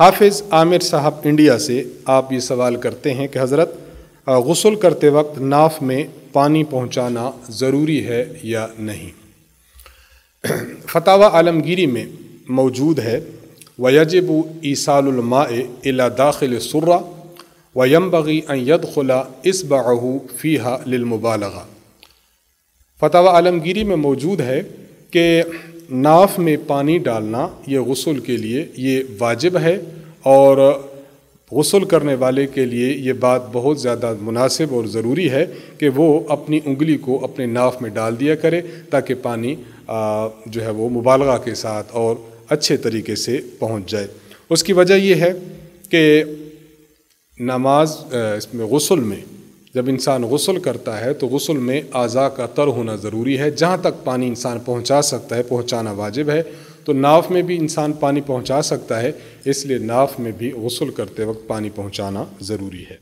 حافظ عامر صاحب انڈیا سے آپ یہ سوال کرتے ہیں کہ حضرت غسل کرتے وقت ناف میں پانی پہنچانا ضروری ہے یا نہیں؟ فتاوی عالمگیری میں موجود ہے وَيَجِبُ إِيصَالُ الْمَاءِ إِلَى دَاخِلِ السُّرَّةِ وَيَنبَغِي أَن يَدْخُلَ إِصْبَعَهُ فِيهَا لِلْمُبَالَغَةِ۔ فتاوی عالمگیری میں موجود ہے کہ ناف میں پانی ڈالنا یہ غسل کے لیے یہ واجب ہے، اور غسل کرنے والے کے لیے یہ بات بہت زیادہ مناسب اور ضروری ہے کہ وہ اپنی انگلی کو اپنے ناف میں ڈال دیا کرے تاکہ پانی جو ہے وہ مبالغہ کے ساتھ اور اچھے طریقے سے پہنچ جائے۔ اس کی وجہ یہ ہے کہ نماز اس میں غسل میں جب انسان غسل کرتا ہے تو غسل میں اعضاء کا تر ہونا ضروری ہے۔ جہاں تک پانی انسان پہنچا سکتا ہے پہنچانا واجب ہے، تو ناف میں بھی انسان پانی پہنچا سکتا ہے، اس لیے ناف میں بھی غسل کرتے وقت پانی پہنچانا ضروری ہے۔